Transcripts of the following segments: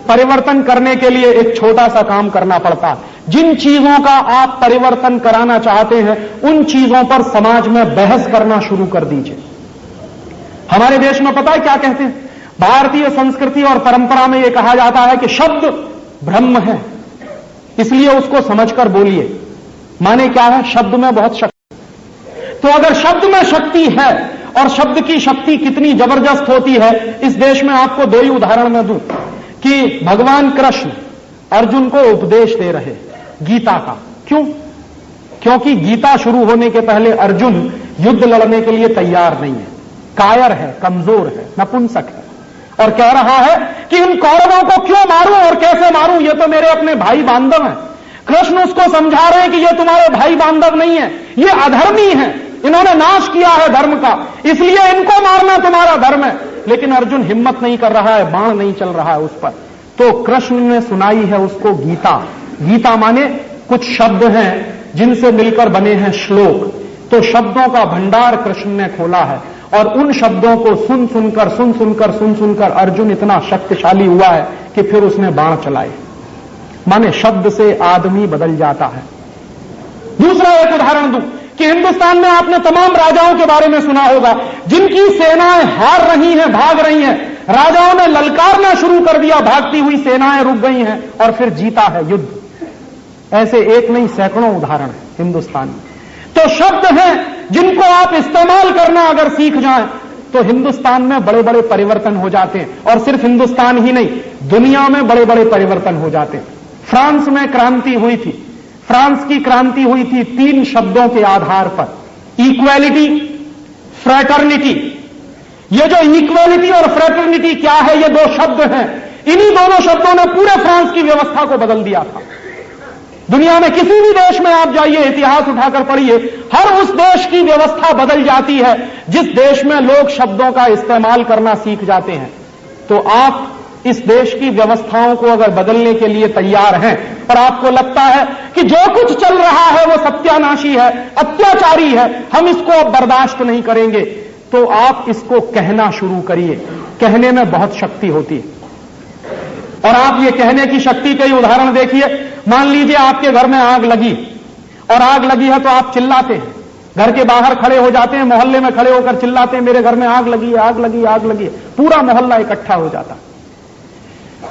परिवर्तन करने के लिए एक छोटा सा काम करना पड़ता है। जिन चीजों का आप परिवर्तन कराना चाहते हैं, उन चीजों पर समाज में बहस करना शुरू कर दीजिए। हमारे देश में पता है क्या कहते हैं? भारतीय संस्कृति और परंपरा में यह कहा जाता है कि शब्द ब्रह्म है, इसलिए उसको समझकर बोलिए। माने क्या है? शब्द में बहुत शक्ति। तो अगर शब्द में शक्ति है, और शब्द की शक्ति कितनी जबरदस्त होती है, इस देश में आपको दो ही उदाहरण मैं दूं कि भगवान कृष्ण अर्जुन को उपदेश दे रहे गीता का। क्यों? क्योंकि गीता शुरू होने के पहले अर्जुन युद्ध लड़ने के लिए तैयार नहीं है, कायर है, कमजोर है, नपुंसक है, और कह रहा है कि उन कौरवों को क्यों मारूं और कैसे मारूं, ये तो मेरे अपने भाई बांधव हैं। कृष्ण उसको समझा रहे हैं कि ये तुम्हारे भाई बांधव नहीं है, ये अधर्मी है, इन्होंने नाश किया है धर्म का, इसलिए इनको मारना तुम्हारा धर्म है। लेकिन अर्जुन हिम्मत नहीं कर रहा है, बाण नहीं चल रहा है उस पर। तो कृष्ण ने सुनाई है उसको गीता। गीता माने कुछ शब्द हैं जिनसे मिलकर बने हैं श्लोक। तो शब्दों का भंडार कृष्ण ने खोला है, और उन शब्दों को सुन सुनकर अर्जुन इतना शक्तिशाली हुआ है कि फिर उसने बाण चलाए। माने शब्द से आदमी बदल जाता है। दूसरा एक उदाहरण दूं कि हिंदुस्तान में आपने तमाम राजाओं के बारे में सुना होगा जिनकी सेनाएं हार रही हैं, भाग रही हैं। राजाओं ने ललकारना शुरू कर दिया, भागती हुई सेनाएं रुक गई हैं, और फिर जीता है युद्ध। ऐसे एक नहीं सैकड़ों उदाहरण है हिंदुस्तान में। तो शब्द हैं जिनको आप इस्तेमाल करना अगर सीख जाएं तो हिंदुस्तान में बड़े बड़े परिवर्तन हो जाते हैं। और सिर्फ हिंदुस्तान ही नहीं, दुनिया में बड़े बड़े परिवर्तन हो जाते हैं। फ्रांस में क्रांति हुई थी। फ्रांस की क्रांति हुई थी 3 शब्दों के आधार पर, इक्वालिटी, फ्रेटर्निटी। ये जो इक्वालिटी और फ्रेटर्निटी क्या है, ये 2 शब्द हैं। इन्हीं दोनों शब्दों ने पूरे फ्रांस की व्यवस्था को बदल दिया था। दुनिया में किसी भी देश में आप जाइए, इतिहास उठाकर पढ़िए, हर उस देश की व्यवस्था बदल जाती है जिस देश में लोग शब्दों का इस्तेमाल करना सीख जाते हैं। तो आप इस देश की व्यवस्थाओं को अगर बदलने के लिए तैयार हैं और आपको लगता है कि जो कुछ चल रहा है वो सत्यानाशी है, अत्याचारी है, हम इसको अब बर्दाश्त नहीं करेंगे, तो आप इसको कहना शुरू करिए। कहने में बहुत शक्ति होती है। और आप ये कहने की शक्ति के उदाहरण देखिए। मान लीजिए आपके घर में आग लगी, और आग लगी है तो आप चिल्लाते हैं, घर के बाहर खड़े हो जाते हैं, मोहल्ले में खड़े होकर चिल्लाते हैं, मेरे घर में आग लगी है, आग लगी है, आग लगी है। पूरा मोहल्ला इकट्ठा हो जाता है,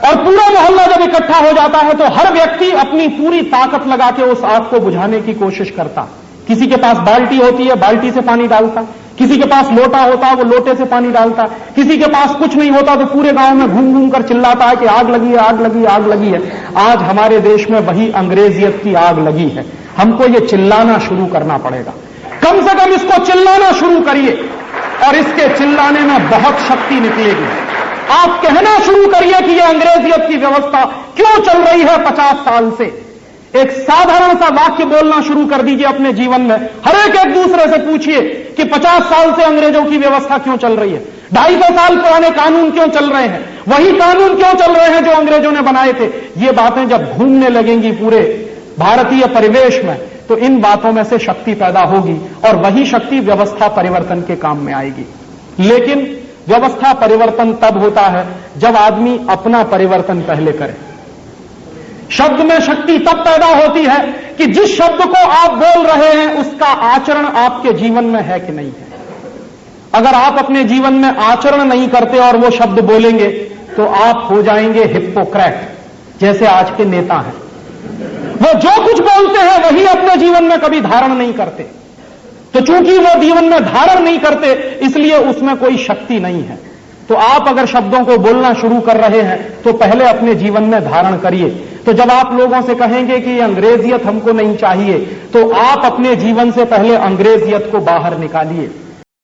और पूरा मोहल्ला जब इकट्ठा हो जाता है तो हर व्यक्ति अपनी पूरी ताकत लगा के उस आग को बुझाने की कोशिश करता। किसी के पास बाल्टी होती है, बाल्टी से पानी डालता, किसी के पास लोटा होता है, वो लोटे से पानी डालता, किसी के पास कुछ नहीं होता तो पूरे गांव में घूम घूम कर चिल्लाता है कि आग लगी है, आग लगी है, आग लगी है। आज हमारे देश में वही अंग्रेजियत की आग लगी है। हमको ये चिल्लाना शुरू करना पड़ेगा। कम से कम इसको चिल्लाना शुरू करिए, और इसके चिल्लाने में बहुत शक्ति निकलेगी। आप कहना शुरू करिए कि यह अंग्रेजियत की व्यवस्था क्यों चल रही है 50 साल से। एक साधारण सा वाक्य बोलना शुरू कर दीजिए अपने जीवन में। हर एक दूसरे से पूछिए कि 50 साल से अंग्रेजों की व्यवस्था क्यों चल रही है, 250 साल पुराने कानून क्यों चल रहे हैं, वही कानून क्यों चल रहे हैं जो अंग्रेजों ने बनाए थे। ये बातें जब घूमने लगेंगी पूरे भारतीय परिवेश में, तो इन बातों में से शक्ति पैदा होगी, और वही शक्ति व्यवस्था परिवर्तन के काम में आएगी। लेकिन व्यवस्था परिवर्तन तब होता है जब आदमी अपना परिवर्तन पहले करे। शब्द में शक्ति तब पैदा होती है कि जिस शब्द को आप बोल रहे हैं उसका आचरण आपके जीवन में है कि नहीं है। अगर आप अपने जीवन में आचरण नहीं करते और वो शब्द बोलेंगे तो आप हो जाएंगे हिप्पोक्रेट, जैसे आज के नेता हैं। वो जो कुछ बोलते हैं वही अपने जीवन में कभी धारण नहीं करते। तो चूंकि वो जीवन में धारण नहीं करते, इसलिए उसमें कोई शक्ति नहीं है। तो आप अगर शब्दों को बोलना शुरू कर रहे हैं तो पहले अपने जीवन में धारण करिए। तो जब आप लोगों से कहेंगे कि अंग्रेजियत हमको नहीं चाहिए, तो आप अपने जीवन से पहले अंग्रेजियत को बाहर निकालिए।